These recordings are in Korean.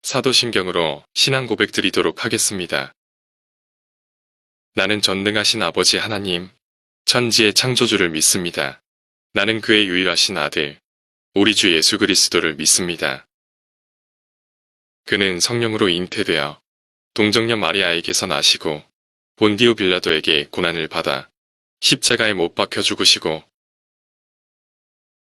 사도신경으로 신앙 고백 드리도록 하겠습니다. 나는 전능하신 아버지 하나님, 천지의 창조주를 믿습니다. 나는 그의 유일하신 아들, 우리 주 예수 그리스도를 믿습니다. 그는 성령으로 잉태되어 동정녀 마리아에게서 나시고 본디오 빌라도에게 고난을 받아 십자가에 못 박혀 죽으시고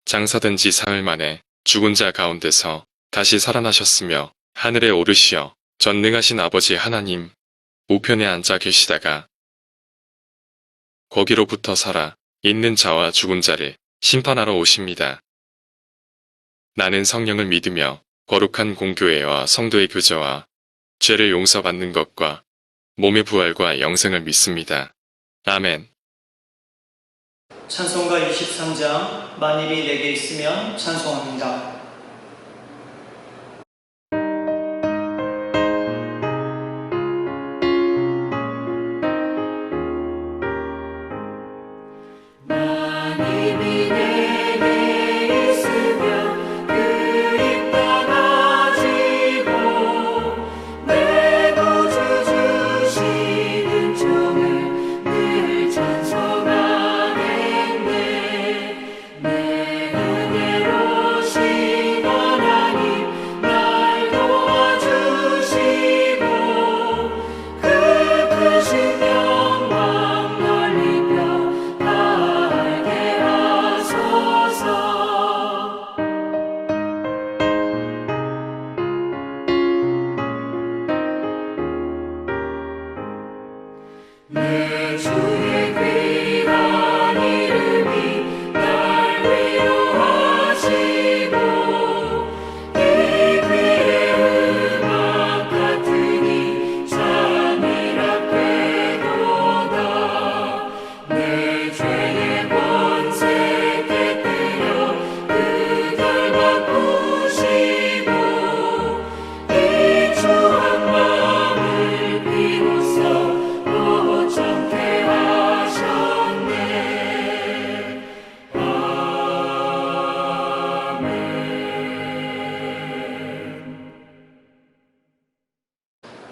장사된 지 사흘 만에 죽은 자 가운데서 다시 살아나셨으며 하늘에 오르시어 전능하신 아버지 하나님 우편에 앉아 계시다가 거기로부터 살아 있는 자와 죽은 자를 심판하러 오십니다. 나는 성령을 믿으며 거룩한 공교회와 성도의 교제와 죄를 용서받는 것과 몸의 부활과 영생을 믿습니다. 아멘. 찬송가 23장 만일이 내게 있으면 찬송합니다.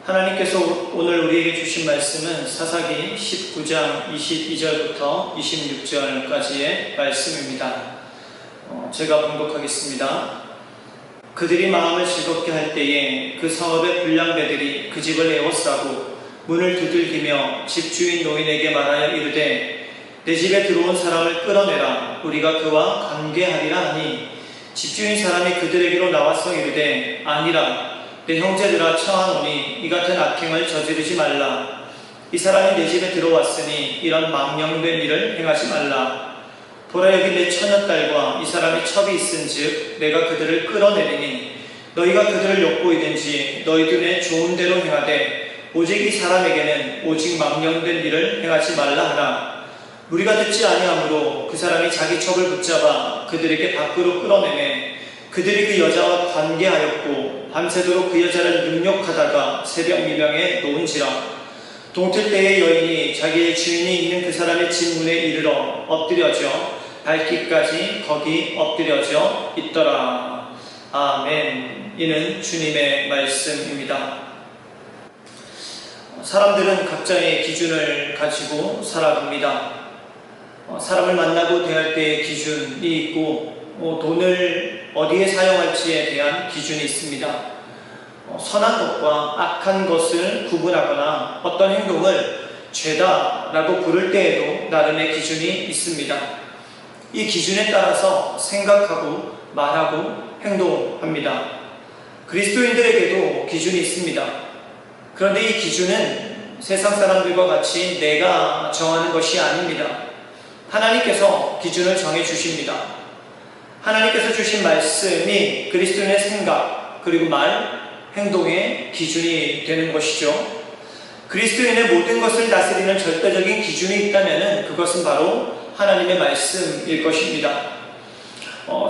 하나님께서 오늘 우리에게 주신 말씀은 사사기 19장 22절부터 26절까지의 말씀입니다. 제가 봉독하겠습니다. 그들이 마음을 즐겁게 할 때에 그 성읍의 불량배들이 그 집을 에워싸고 문을 두들기며 집주인 노인에게 말하여 이르되 내 집에 들어온 사람을 끌어내라. 우리가 그와 관계하리라 하니 집주인 사람이 그들에게로 나와서 이르되 아니라 내 형제들아 청하노니 이 같은 악행을 저지르지 말라. 이 사람이 내 집에 들어왔으니 이런 망령된 일을 행하지 말라. 보라 여기 내 처녀딸과 이 사람이 첩이 있은즉 내가 그들을 끌어내리니 너희가 그들을 엿보이든지 너희 눈에 좋은 대로 행하되 오직 이 사람에게는 오직 망령된 일을 행하지 말라 하나 우리가 듣지 아니하므로 그 사람이 자기 첩을 붙잡아 그들에게 밖으로 끌어내매 그들이 그 여자와 관계하였고 밤새도록 그 여자를 능욕하다가 새벽 미명에 놓은지라. 동틀 때의 여인이 자기의 주인이 있는 그 사람의 집 문에 이르러 엎드려져 발기까지 거기 엎드려져 있더라. 아멘. 이는 주님의 말씀입니다. 사람들은 각자의 기준을 가지고 살아갑니다. 사람을 만나고 대할 때의 기준이 있고 돈을 어디에 사용할지에 대한 기준이 있습니다. 선한 것과 악한 것을 구분하거나 어떤 행동을 죄다라고 부를 때에도 나름의 기준이 있습니다. 이 기준에 따라서 생각하고 말하고 행동합니다. 그리스도인들에게도 기준이 있습니다. 그런데 이 기준은 세상 사람들과 같이 내가 정하는 것이 아닙니다. 하나님께서 기준을 정해 주십니다. 하나님께서 주신 말씀이 그리스도인의 생각 그리고 말, 행동의 기준이 되는 것이죠. 그리스도인의 모든 것을 다스리는 절대적인 기준이 있다면 그것은 바로 하나님의 말씀일 것입니다.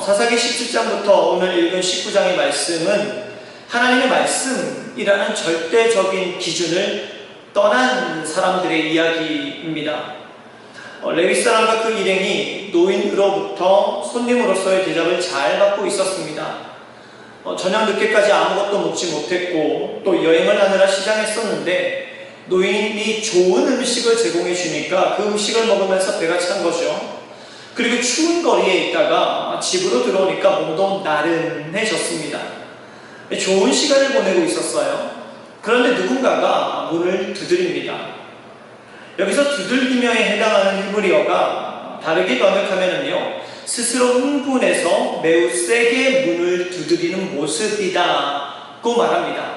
사사기 17장부터 오늘 읽은 19장의 말씀은 하나님의 말씀이라는 절대적인 기준을 떠난 사람들의 이야기입니다. 레위 사람과 그 일행이 노인으로부터 손님으로서의 대접을 잘 받고 있었습니다. 저녁 늦게까지 아무것도 먹지 못했고 또 여행을 하느라 시장에 썼는데 노인이 좋은 음식을 제공해 주니까 그 음식을 먹으면서 배가 찬 거죠. 그리고 추운 거리에 있다가 집으로 들어오니까 몸도 나른해졌습니다. 좋은 시간을 보내고 있었어요. 그런데 누군가가 문을 두드립니다. 여기서 두들기며에 해당하는 히브리어가 다르게 번역하면은요, 스스로 흥분해서 매우 세게 문을 두드리는 모습이다고 말합니다.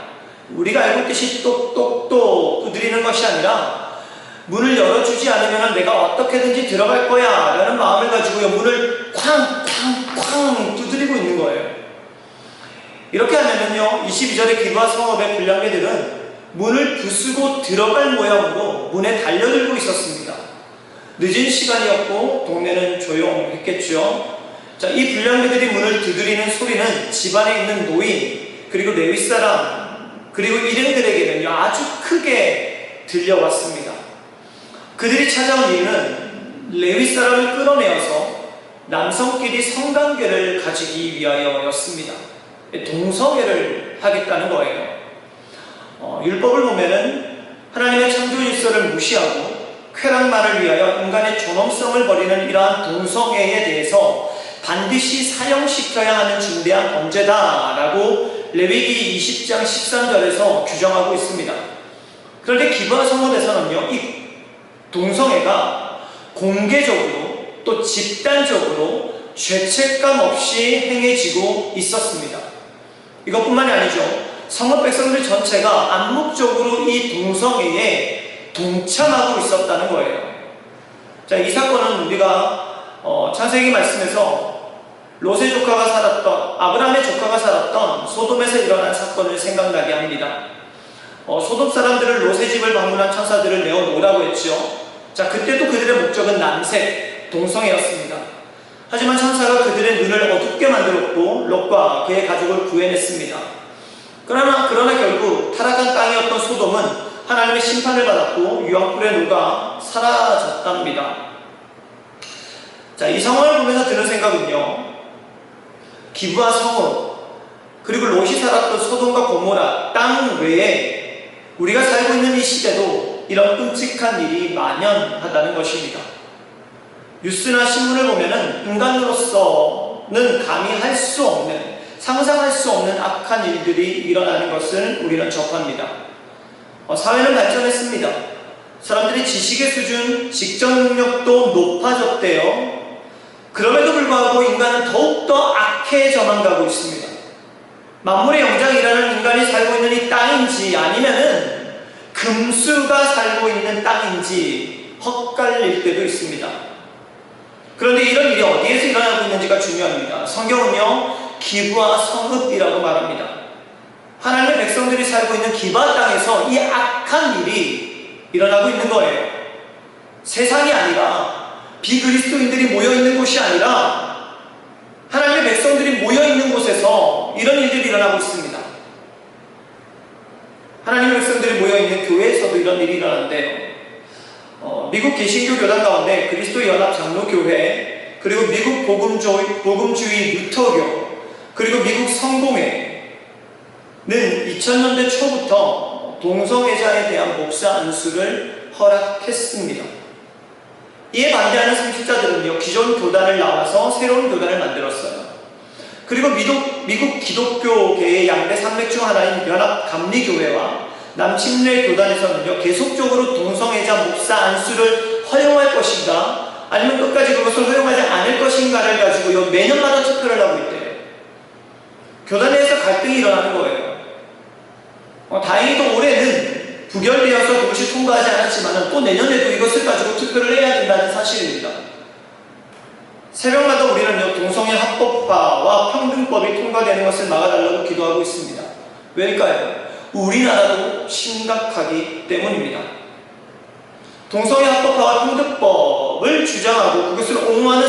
우리가 알고 있듯이 똑똑똑 두드리는 것이 아니라 문을 열어주지 않으면 내가 어떻게든지 들어갈 거야 라는 마음을 가지고요, 문을 쾅쾅쾅 두드리고 있는 거예요. 이렇게 하면은요, 22절의 기브와 성읍의 불량배들은 문을 부수고 들어갈 모양으로 문에 달려들고 있었습니다. 늦은 시간이었고 동네는 조용했겠죠. 자, 이 불량배들이 문을 두드리는 소리는 집안에 있는 노인, 그리고 레위 사람, 그리고 일행들에게는요, 아주 크게 들려왔습니다. 그들이 찾아온 이유는 레위 사람을 끌어내어서 남성끼리 성관계를 가지기 위하여였습니다. 동성애를 하겠다는 거예요. 율법을 보면은 하나님의 창조 질서를 무시하고 쾌락만을 위하여 인간의 존엄성을 버리는 이러한 동성애에 대해서 반드시 사형시켜야 하는 중대한 범죄다라고 레위기 20장 13절에서 규정하고 있습니다. 그런데 기브와 성읍에서는요, 이 동성애가 공개적으로 또 집단적으로 죄책감 없이 행해지고 있었습니다. 이것뿐만이 아니죠. 성읍 백성들 전체가 암묵적으로 이 동성애에 동참하고 있었다는 거예요. 자, 이 사건은 우리가 창세기 말씀에서 롯의 조카가 살았던, 아브라함의 조카가 살았던 소돔에서 일어난 사건을 생각나게 합니다. 소돔 사람들을 롯의 집을 방문한 천사들을 내어놓으라고 했죠. 자, 그때도 그들의 목적은 남색, 동성애였습니다. 하지만 천사가 그들의 눈을 어둡게 만들었고 롯과 그의 가족을 구해냈습니다. 그러나 결국 타락한 땅이었던 소돔은 하나님의 심판을 받았고 유황불에 녹아 사라졌답니다. 자, 이 상황을 보면서 드는 생각은요, 기브와 성읍, 그리고 롯이 살았던 소돔과 고모라 땅 외에 우리가 살고 있는 이 시대도 이런 끔찍한 일이 만연하다는 것입니다. 뉴스나 신문을 보면은 인간으로서는 감히 할 수 없는, 상상할 수 없는 악한 일들이 일어나는 것을 우리는 접합니다. 사회는 발전했습니다. 사람들의 지식의 수준, 직접 능력도 높아졌대요. 그럼에도 불구하고 인간은 더욱더 악해져만 가고 있습니다. 만물의 영장이라는 인간이 살고 있는 이 땅인지 아니면은 금수가 살고 있는 땅인지 헛갈릴 때도 있습니다. 그런데 이런 일이 어디에서 일어나고 있는지가 중요합니다. 성경은요, 기브와 성읍이라고 말합니다. 하나님의 백성들이 살고 있는 기브아 땅에서 이 악한 일이 일어나고 있는 거예요. 세상이 아니라, 비그리스도인들이 모여있는 곳이 아니라 하나님의 백성들이 모여있는 곳에서 이런 일들이 일어나고 있습니다. 하나님의 백성들이 모여있는 교회에서도 이런 일이 일어나는데요. 미국 개신교 교단 가운데 그리스도 연합 장로교회, 그리고 미국 복음주의 루터교, 그리고 미국 성공회는 2000년대 초부터 동성애자에 대한 목사 안수를 허락했습니다. 이에 반대하는 성직자들은요, 기존 교단을 나와서 새로운 교단을 만들었어요. 그리고 미국 기독교계의 양대 산맥 중 하나인 연합감리교회와 남침례 교단에서는요, 계속적으로 동성애자 목사 안수를 허용할 것인가, 아니면 끝까지 그것을 허용하지 않을 것인가를 가지고요, 매년마다 투표를 하고 있대요. 교단 내에서 갈등이 일어나는 거예요. 다행히도 올해는 부결되어서 그것이 통과하지 않았지만 또 내년에도 이것을 가지고 투표를 해야 된다는 사실입니다. 새벽마다 우리는요, 동성애 합법화와 평등법이 통과되는 것을 막아달라고 기도하고 있습니다. 왜일까요? 우리나라도 심각하기 때문입니다. 동성애 합법화와 평등법을 주장하고 그것을 옹호하는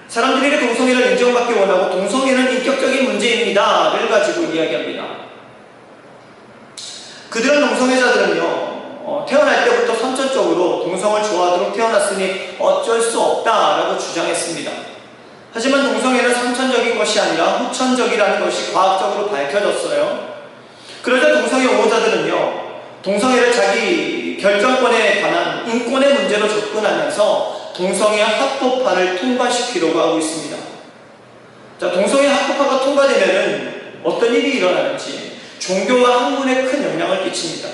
사람들에게 동성애를 인정받기 원하고 동성애는 인격적인 문제입니다를 가지고 이야기합니다. 그들은 동성애자들은요, 태어날 때부터 선천적으로 동성을 좋아하도록 태어났으니 어쩔 수 없다라고 주장했습니다. 하지만 동성애는 선천적인 것이 아니라 후천적이라는 것이 과학적으로 밝혀졌어요. 그러자 동성애 옹호자들은요, 동성애를 자기 결정권에 관한 인권의 문제로 접근하면서 동성애 합법화를 통과시키려고 하고 있습니다. 자, 동성애 합법화가 통과되면은 어떤 일이 일어나는지 종교와 학문에 큰 영향을 끼칩니다.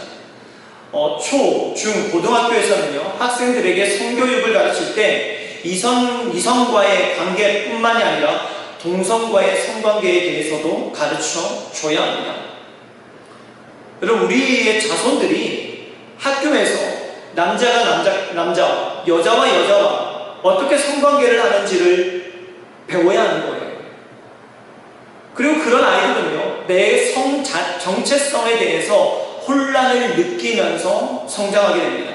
초, 중, 고등학교에서는요, 학생들에게 성교육을 가르칠 때 이성과의 관계뿐만이 아니라 동성과의 성관계에 대해서도 가르쳐 줘야 합니다. 여러분, 우리의 자손들이 학교에서 남자가 남자와 여자와 여자와 어떻게 성관계를 하는지를 배워야 하는 거예요. 그리고 그런 아이들은요, 내 정체성에 대해서 혼란을 느끼면서 성장하게 됩니다.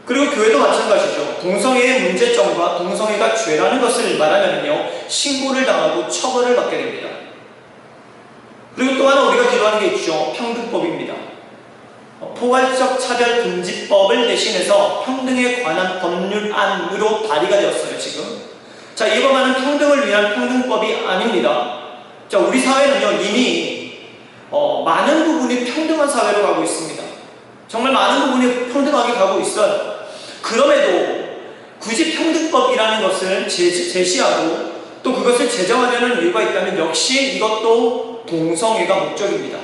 그리고 교회도 마찬가지죠. 동성애의 문제점과 동성애가 죄라는 것을 말하면요, 신고를 당하고 처벌을 받게 됩니다. 그리고 또 하나 우리가 기도하는 게 있죠. 평등법입니다. 포괄적 차별 금지법을 대신해서 평등에 관한 법률안으로 발의가 되었어요, 지금. 자, 이 법안은 평등을 위한 평등법이 아닙니다. 자, 우리 사회는요, 이미 많은 부분이 평등한 사회로 가고 있습니다. 정말 많은 부분이 평등하게 가고 있어요. 그럼에도 굳이 평등법이라는 것을 제시하고 또 그것을 제정하려는 이유가 있다면 역시 이것도 동성애가 목적입니다.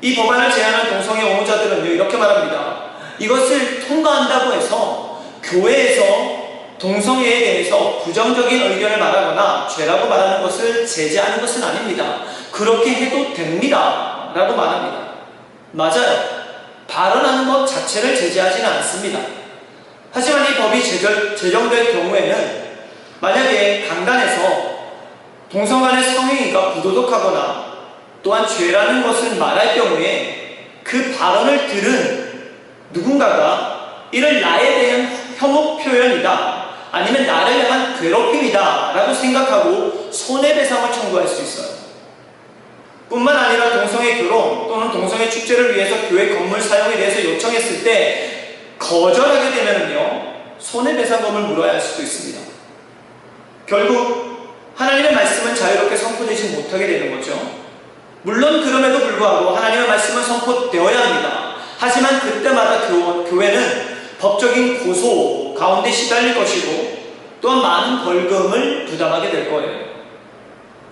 이 법안을 제안한 동성애 옹호자들은요, 이렇게 말합니다. 이것을 통과한다고 해서 교회에서 동성애에 대해서 부정적인 의견을 말하거나 죄라고 말하는 것을 제재하는 것은 아닙니다. 그렇게 해도 됩니다. 라고 말합니다. 맞아요. 발언하는 것 자체를 제재하지는 않습니다. 하지만 이 법이 제정될 경우에는 만약에 강단에서 동성 간의 성행위가 부도덕하거나 또한 죄라는 것을 말할 경우에 그 발언을 들은 누군가가 이를 나에 대한 혐오 표현이다, 아니면 나를 향한 괴롭힘이다 라고 생각하고 손해배상을 청구할 수 있어요. 뿐만 아니라 동성애 결혼 또는 동성애 축제를 위해서 교회 건물 사용에 대해서 요청했을 때 거절하게 되면요, 손해배상금을 물어야 할 수도 있습니다. 결국 하나님의 말씀은 자유롭게 선포되지 못하게 되는 거죠. 물론 그럼에도 불구하고 하나님의 말씀은 선포되어야 합니다. 하지만 그때마다 교회는 법적인 고소 가운데 시달릴 것이고 또한 많은 벌금을 부담하게 될 거예요.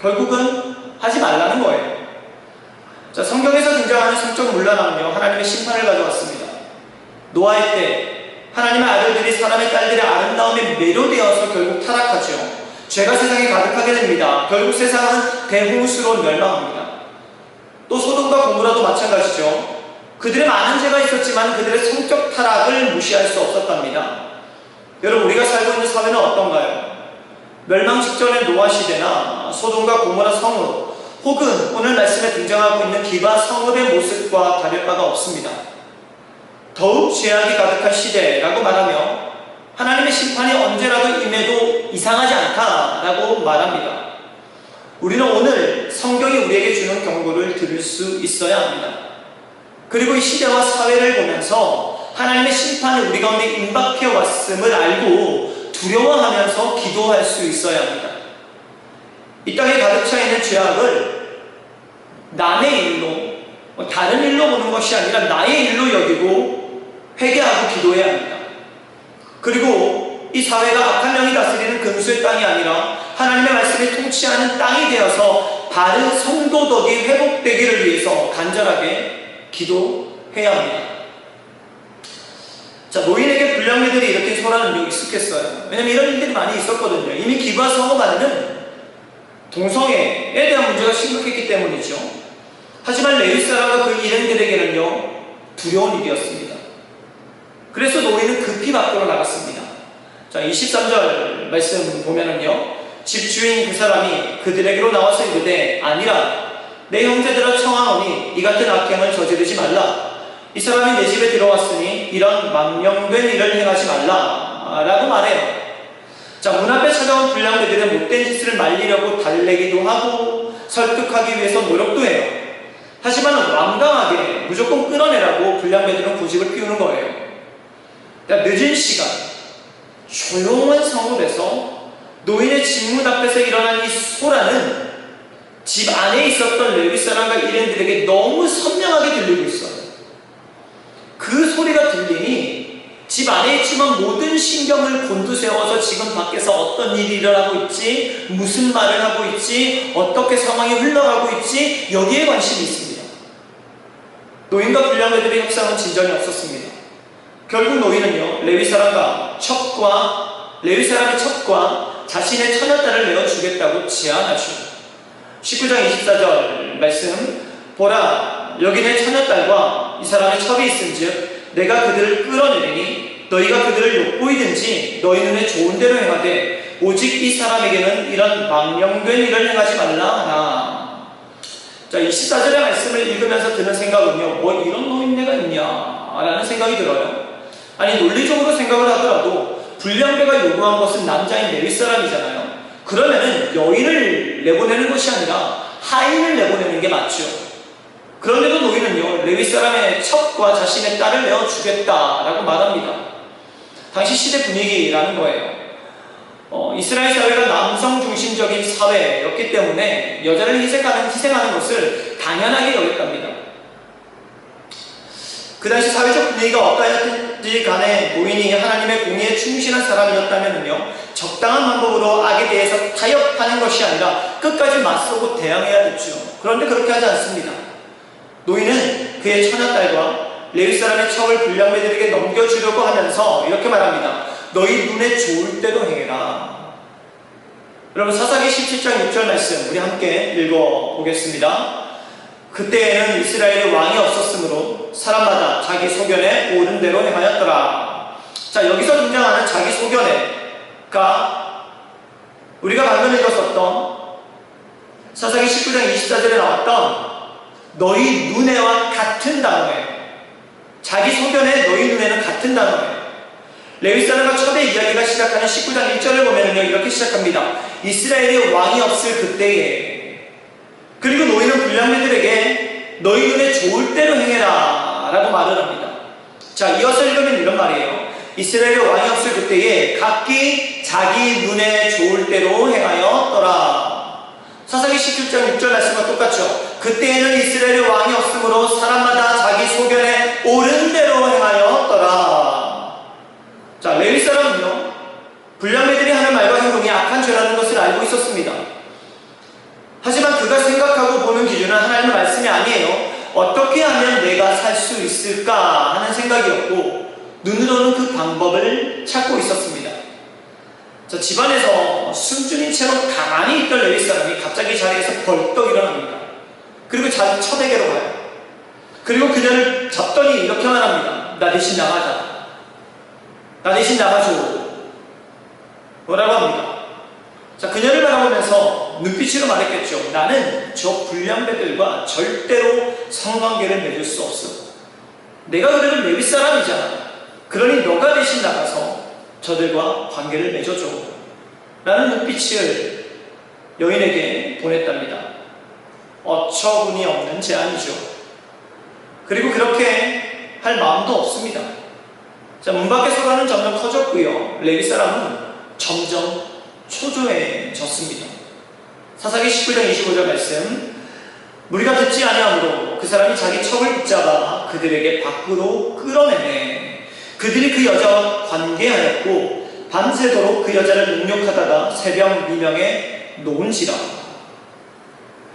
결국은 하지 말라는 거예요. 자, 성경에서 등장하는 성적 문란함은요, 하나님의 심판을 가져왔습니다. 노아의 때 하나님의 아들들이 사람의 딸들의 아름다움에 매료되어서 결국 타락하죠. 죄가 세상에 가득하게 됩니다. 결국 세상은 대홍수로 멸망합니다. 또 소돔과 고모라도 마찬가지죠. 그들의 많은 죄가 있었지만 그들의 성적 타락을 무시할 수 없었답니다. 여러분, 우리가 살고 있는 사회는 어떤가요? 멸망 직전의 노아 시대나 소돔과 고모라 성읍, 혹은 오늘 말씀에 등장하고 있는 기바 성읍의 모습과 다를 바가 없습니다. 더욱 죄악이 가득한 시대라고 말하며 하나님의 심판이 언제라도 임해도 이상하지 않다라고 말합니다. 우리는 오늘 성경이 우리에게 주는 경고를 들을 수 있어야 합니다. 그리고 이 시대와 사회를 보면서 하나님의 심판이 우리 가운데 임박해 왔음을 알고 두려워하면서 기도할 수 있어야 합니다. 이 땅에 가득 차 있는 죄악을 남의 일로, 다른 일로 보는 것이 아니라 나의 일로 여기고 회개하고 기도해야 합니다. 그리고 이 사회가 악한 영이 다스리는 금수의 땅이 아니라 하나님의 말씀이 통치하는 땅이 되어서 바른 성도덕이 회복되기를 위해서 간절하게 기도해야 합니다. 자, 노인에게 불량배들이 일으킨 소란은 익숙했어요. 왜냐면 이런 일들이 많이 있었거든요. 이미 기바 성읍 안에는 동성애에 대한 문제가 심각했기 때문이죠. 하지만 레위 사람과 그 일행들에게는요, 두려운 일이었습니다. 그래서 노인은 급히 밖으로 나갔습니다. 자, 23절 말씀 보면은요, 집주인 그 사람이 그들에게로 나와서 이르되 아니라 내 형제들아 청하노니 이 같은 악행을 저지르지 말라. 이 사람이 내 집에 들어왔으니 이런 망령된 일을 행하지 말라 라고 말해요. 자, 문 앞에 찾아온 불량배들의 못된 짓을 말리려고 달래기도 하고 설득하기 위해서 노력도 해요. 하지만 완강하게 무조건 끌어내라고 불량배들은 고집을 피우는 거예요. 늦은 시간 조용한 성읍에서 노인의 집문 앞에서 일어난 이 소라는 집 안에 있었던 레위 사람과 일행들에게 너무 선명하게 들리고 있어요. 그 소리가 들리니 집 안에 있지만 모든 신경을 곤두세워서 지금 밖에서 어떤 일이 일어나고 있지, 무슨 말을 하고 있지, 어떻게 상황이 흘러가고 있지, 여기에 관심이 있습니다. 노인과 불량배들의 협상은 진전이 없었습니다. 결국 노인은요, 레위 사람의 첩과 자신의 처녀딸을 내어주겠다고 제안하죠. 19장 24절 말씀, 보라, 여기 내 처녀딸과 이 사람의 첩이 있은즉 내가 그들을 끌어내리니 너희가 그들을 욕보이든지 너희 눈에 좋은 대로 행하되 오직 이 사람에게는 이런 망령된 일을 행하지 말라 하나. 자, 24절의 말씀을 읽으면서 드는 생각은요, 뭐 이런 노인네가 있냐라는 생각이 들어요. 아니, 논리적으로 생각을 하더라도 불량배가 요구한 것은 남자인 레위 사람이잖아요. 그러면은 여인을 내보내는 것이 아니라 하인을 내보내는 게 맞죠. 그런데도 노인은요, 레위 사람의 첩과 자신의 딸을 내어주겠다라고 말합니다. 당시 시대 분위기라는 거예요. 이스라엘 사회가 남성 중심적인 사회였기 때문에 여자를 희생하는 것을 당연하게 여겼답니다. 그 당시 사회적 분위기가 어떠했든지 간에 노인이 하나님의 공의에 충실한 사람이었다면요, 적당한 방법으로 악에 대해서 타협하는 것이 아니라 끝까지 맞서고 대항해야 됐죠. 그런데 그렇게 하지 않습니다. 노인은 그의 처녀딸과 레위 사람의 첩을 불량배들에게 넘겨주려고 하면서 이렇게 말합니다. 너희 눈에 좋을 대로 행해라. 여러분, 사사기 17장 6절 말씀 우리 함께 읽어보겠습니다. 그때에는 이스라엘에 왕이 없었으므로 사람마다 자기 소견에 옳은 대로 행하였더라. 자, 여기서 등장하는 자기 소견에가 우리가 방금 읽었었던 사사기 19장 24절에 나왔던 너희 눈에와 같은 단어예요. 자기 소견에 너희 눈에는 같은 단어예요. 레위 사람과 첩의 이야기가 시작하는 19장 1절을 보면요, 이렇게 시작합니다. 이스라엘에 왕이 없을 그때에. 그리고 노인은 불량배들에게 너희 눈에 좋을 대로 행해라 라고 말을 합니다. 자, 이어서 읽으면 이런 말이에요. 이스라엘에 왕이 없을 그때에 각기 자기 눈에 좋을 대로 행하였더라. 사사기 17장 6절 말씀과 똑같죠. 그때에는 이스라엘에 왕이 없으므로 사람마다 자기 소견에 옳은 대로 행하였더라. 자, 레위 사람은요, 불량배들이 하는 말과 행동이 악한 죄라는 것을 알고 있었습니다. 하지만 그가 생각하고 보는 기준은 하나님의 말씀이 아니에요. 어떻게 하면 내가 살 수 있을까 하는 생각이었고, 눈으로는 그 방법을 찾고 있었습니다. 자, 집안에서 순준인 채로 가만히 있던 레위 사람이 갑자기 자리에서 벌떡 일어납니다. 그리고 자기 첩에게로 가요. 그리고 그녀를 잡더니 이렇게 말합니다. 나 대신 나가자. 나 대신 나가줘. 뭐라고 합니다. 자, 그녀를 바라보면서 눈빛으로 말했겠죠. 나는 저 불량배들과 절대로 성관계를 맺을 수 없어. 내가 그래도 레위 사람이잖아. 그러니 너가 대신 나가서 저들과 관계를 맺어줘. 라는 눈빛을 여인에게 보냈답니다. 어처구니 없는 제안이죠. 그리고 그렇게 할 마음도 없습니다. 자, 문 밖의 소란은 점점 커졌고요. 레위 사람은 점점 초조해졌습니다. 사사기 19장 25절 말씀, 무리가 듣지 아니하므로 그 사람이 자기 첩을 붙잡아 그들에게 밖으로 끌어내매 그들이 그 여자와 관계하였고 밤새도록 그 여자를 능욕하다가 새벽 미명에 놓은지라.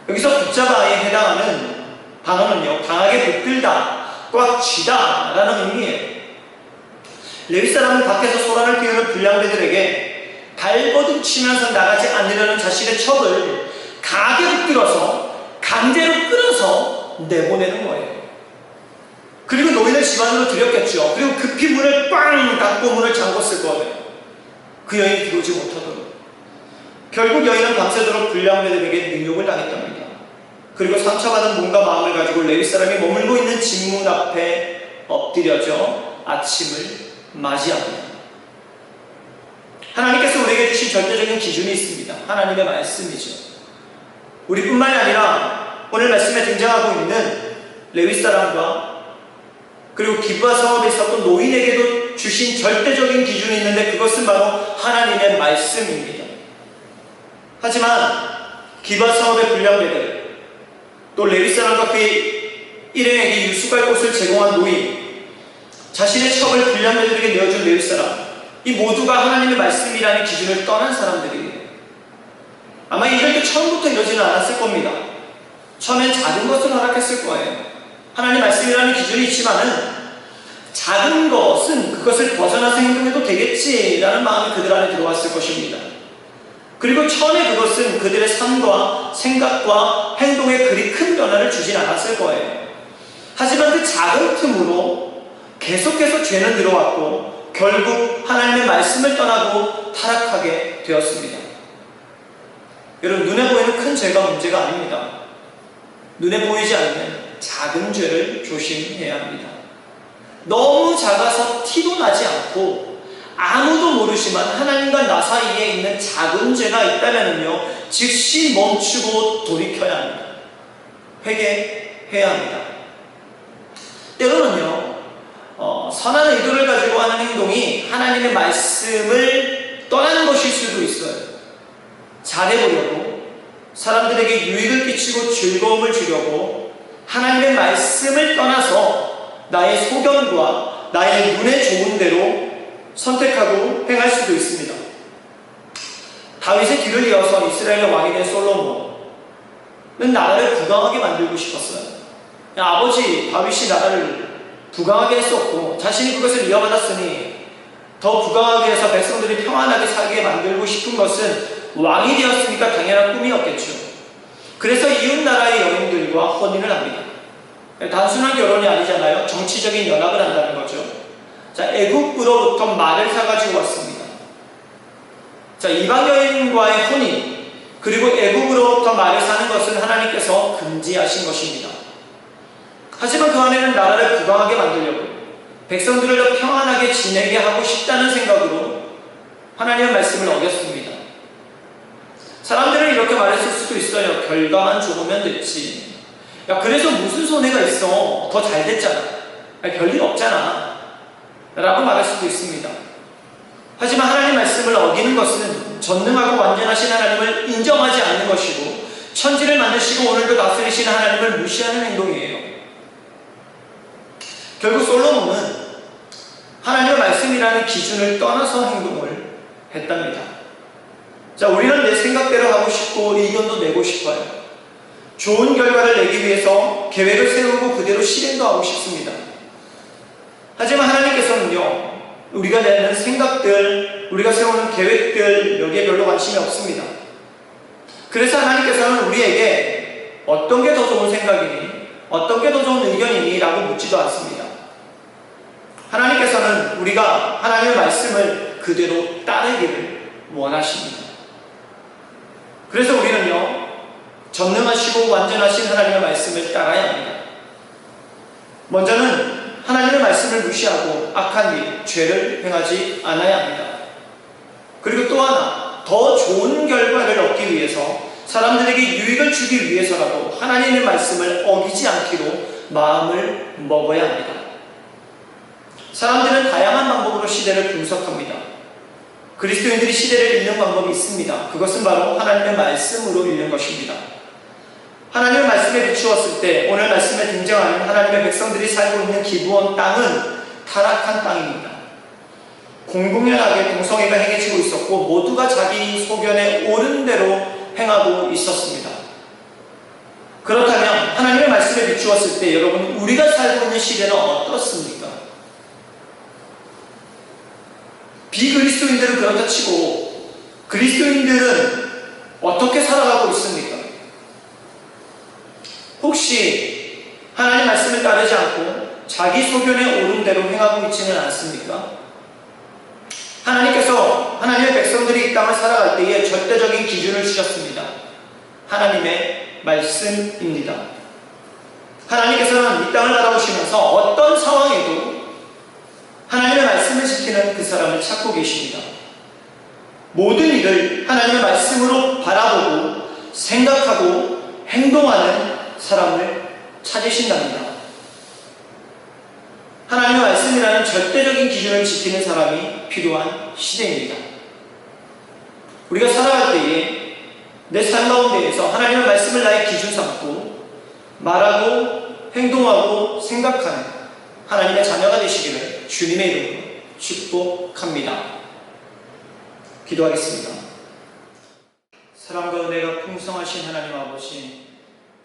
여기서 붙잡아에 해당하는 단어는요, 강하게 붙들다, 꽉 쥐다 라는 의미예요. 레위 사람은 밖에서 소란을 피우는 불량배들에게 발버둥 치면서 나가지 않으려는 자신의 첩을 강하게 붙들어서 강제로 끌어서 내보내는 거예요. 그리고 노인을 집 안으로 들였겠죠. 그리고 급히 문을 꽝 닫고 문을 잠궜을 거예요. 그 여인이 들어오지 못하도록. 결국 여인은 밤새도록 불량배들에게 능욕을 당했답니다. 그리고 상처받은 몸과 마음을 가지고 레위 사람이 머물고 있는 집문 앞에 엎드려져 아침을 맞이합니다. 하나님께서 우리에게 주신 절대적인 기준이 있습니다. 하나님의 말씀이죠. 우리뿐만이 아니라 오늘 말씀에 등장하고 있는 레위 사람과 그리고 기브아 성읍에 있었던 노인에게도 주신 절대적인 기준이 있는데 그것은 바로 하나님의 말씀입니다. 하지만 기바 사업의 불량배들, 또 레위 사람과 그의 일행에게 유숙할 곳을 제공한 노인, 자신의 첩을 불량배들에게 내어준 레위 사람, 이 모두가 하나님의 말씀이라는 기준을 떠난 사람들이에요. 아마 이럴 때 처음부터 이러지는 않았을 겁니다. 처음엔 작은 것을 허락했을 거예요. 하나님 말씀이라는 기준이 있지만은 작은 것은 그것을 벗어나서 행동해도 되겠지라는 마음이 그들 안에 들어왔을 것입니다. 그리고 처음에 그것은 그들의 삶과 생각과 행동에 그리 큰 변화를 주진 않았을 거예요. 하지만 그 작은 틈으로 계속해서 죄는 들어왔고 결국 하나님의 말씀을 떠나고 타락하게 되었습니다. 여러분, 눈에 보이는 큰 죄가 문제가 아닙니다. 눈에 보이지 않는 작은 죄를 조심해야 합니다. 너무 작아서 티도 나지 않고 아무도 모르지만 하나님과 나 사이에 있는 작은 죄가 있다면요, 즉시 멈추고 돌이켜야 합니다. 회개해야 합니다. 때로는요, 선한 의도를 가지고 하는 행동이 하나님의 말씀을 떠나는 것일 수도 있어요. 잘해보려고, 사람들에게 유익을 끼치고 즐거움을 주려고 하나님의 말씀을 떠나서 나의 소견과 나의 눈에 좋은 대로 선택하고 행할 수도 있습니다. 다윗의 뒤를 이어서 이스라엘의 왕이 된 솔로몬은 나라를 부강하게 만들고 싶었어요. 아버지 다윗이 나라를 부강하게 했었고 자신이 그것을 이어받았으니 더 부강하게 해서 백성들이 평안하게 살게 만들고 싶은 것은 왕이 되었으니까 당연한 꿈이었겠죠. 그래서 이웃 나라의 여인들과 혼인을 합니다. 단순한 결혼이 아니잖아요. 정치적인 연합을 한다는 거죠. 자, 애굽으로부터 말을 사가지고 왔습니다. 자, 이방 여인과의 혼인, 그리고 애굽으로부터 말을 사는 것은 하나님께서 금지하신 것입니다. 하지만 그 안에는 나라를 부강하게 만들려고, 백성들을 더 평안하게 지내게 하고 싶다는 생각으로 하나님의 말씀을 어겼습니다. 사람들은 이렇게 말했을 수도 있어요. 결과만 좋으면 됐지. 야, 그래서 무슨 손해가 있어? 더 잘 됐잖아. 별일 없잖아. 라고 말할 수도 있습니다. 하지만 하나님 말씀을 어기는 것은 전능하고 완전하신 하나님을 인정하지 않는 것이고 천지를 만드시고 오늘도 다스리시는 하나님을 무시하는 행동이에요. 결국 솔로몬은 하나님의 말씀이라는 기준을 떠나서 행동을 했답니다. 자, 우리는 내 생각대로 하고 싶고 의견도 내고 싶어요. 좋은 결과를 내기 위해서 계획을 세우고 그대로 실행도 하고 싶습니다. 하지만 하나님께서는요, 우리가 내는 생각들, 우리가 세우는 계획들, 여기에 별로 관심이 없습니다. 그래서 하나님께서는 우리에게 어떤 게 더 좋은 생각이니, 어떤 게 더 좋은 의견이니 라고 묻지도 않습니다. 하나님께서는 우리가 하나님의 말씀을 그대로 따르기를 원하십니다. 그래서 우리는요, 전능하시고 완전하신 하나님의 말씀을 따라야 합니다. 먼저는 하나님의 말씀을 무시하고 악한 일, 죄를 행하지 않아야 합니다. 그리고 또 하나, 더 좋은 결과를 얻기 위해서 사람들에게 유익을 주기 위해서라도 하나님의 말씀을 어기지 않기로 마음을 먹어야 합니다. 사람들은 다양한 방법으로 시대를 분석합니다. 그리스도인들이 시대를 읽는 방법이 있습니다. 그것은 바로 하나님의 말씀으로 읽는 것입니다. 하나님의 말씀에 비추었을 때 오늘 말씀에 등장하는 하나님의 백성들이 살고 있는 기브온 땅은 타락한 땅입니다. 공공연하게 동성애가 행해지고 있었고 모두가 자기 소견에 옳은 대로 행하고 있었습니다. 그렇다면 하나님의 말씀에 비추었을 때 여러분, 우리가 살고 있는 시대는 어떻습니까? 비그리스도인들은 그렇다 치고 그리스도인들은 어떻게 살아가고 있습니까? 혹시 하나님 말씀을 따르지 않고 자기 소견에 옳은 대로 행하고 있지는 않습니까? 하나님께서 하나님의 백성들이 이 땅을 살아갈 때에 절대적인 기준을 주셨습니다. 하나님의 말씀입니다. 하나님께서는 이 땅을 바라보시면서 어떤 상황에도 하나님의 말씀을 지키는 그 사람을 찾고 계십니다. 모든 일을 하나님의 말씀으로 바라보고 생각하고 행동하는 사람을 찾으신답니다. 하나님의 말씀이라는 절대적인 기준을 지키는 사람이 필요한 시대입니다. 우리가 살아갈 때에 내 삶 가운데에서 하나님의 말씀을 나의 기준 삼고 말하고 행동하고 생각하는 하나님의 자녀가 되시기를 주님의 이름으로 축복합니다. 기도하겠습니다. 사랑과 은혜가 풍성하신 하나님 아버지,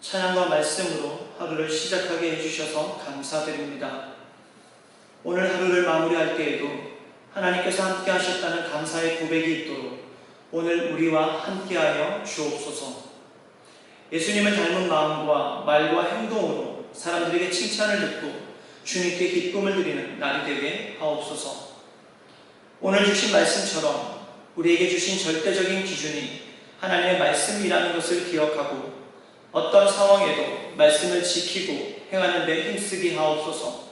찬양과 말씀으로 하루를 시작하게 해주셔서 감사드립니다. 오늘 하루를 마무리할 때에도 하나님께서 함께 하셨다는 감사의 고백이 있도록 오늘 우리와 함께하여 주옵소서. 예수님을 닮은 마음과 말과 행동으로 사람들에게 칭찬을 듣고 주님께 기쁨을 드리는 날이 되게 하옵소서. 오늘 주신 말씀처럼 우리에게 주신 절대적인 기준이 하나님의 말씀이라는 것을 기억하고 어떤 상황에도 말씀을 지키고 행하는 데 힘쓰게 하옵소서.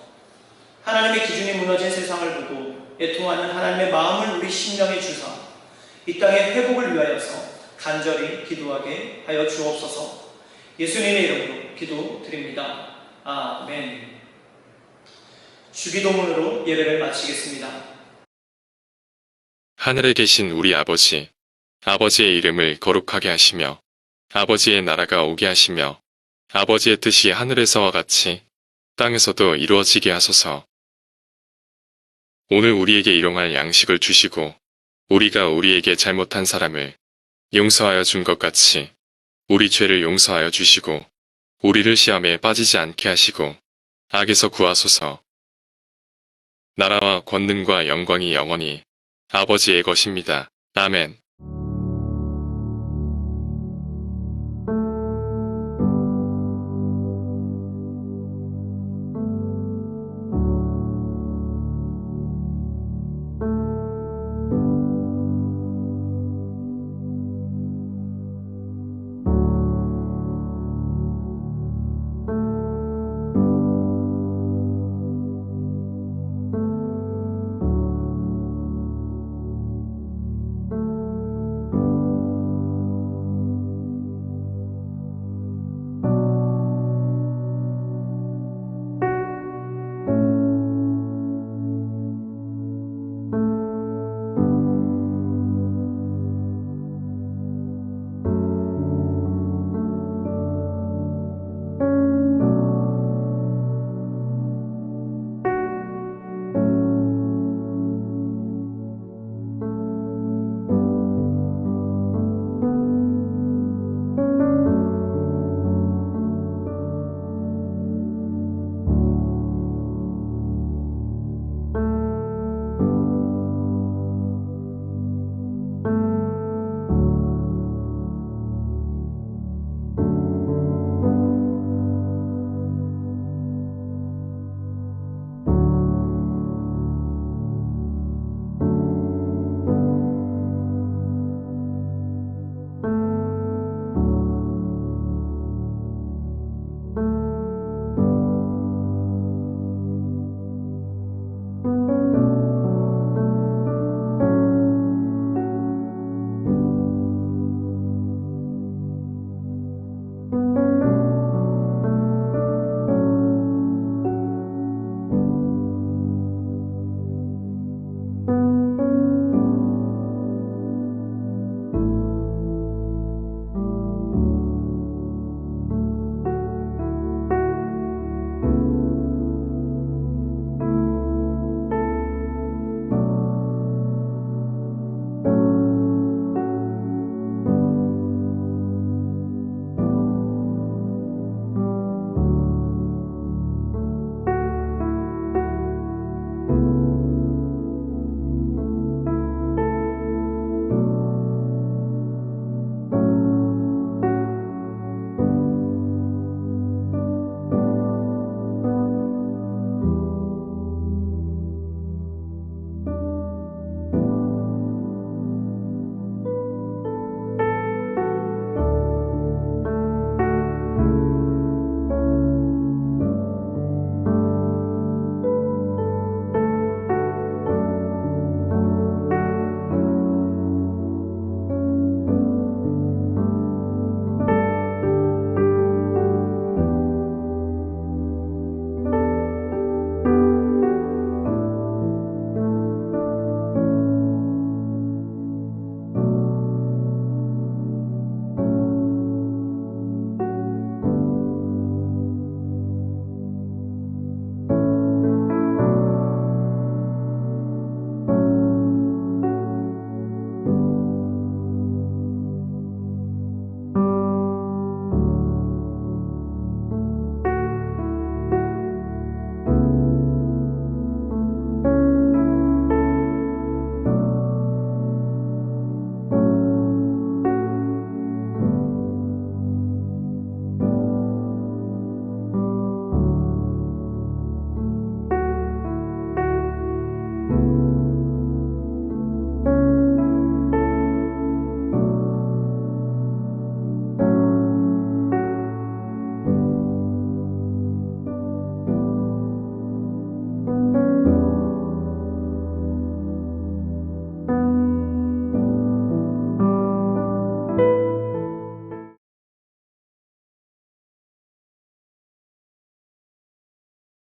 하나님의 기준이 무너진 세상을 보고 애통하는 하나님의 마음을 우리 심령에 주사 이 땅의 회복을 위하여서 간절히 기도하게 하여 주옵소서. 예수님의 이름으로 기도드립니다. 아멘. 주기도문으로 예배를 마치겠습니다. 하늘에 계신 우리 아버지, 아버지의 이름을 거룩하게 하시며 아버지의 나라가 오게 하시며 아버지의 뜻이 하늘에서와 같이 땅에서도 이루어지게 하소서. 오늘 우리에게 일용할 양식을 주시고 우리가 우리에게 잘못한 사람을 용서하여 준 것 같이 우리 죄를 용서하여 주시고 우리를 시험에 빠지지 않게 하시고 악에서 구하소서. 나라와 권능과 영광이 영원히 아버지의 것입니다. 아멘.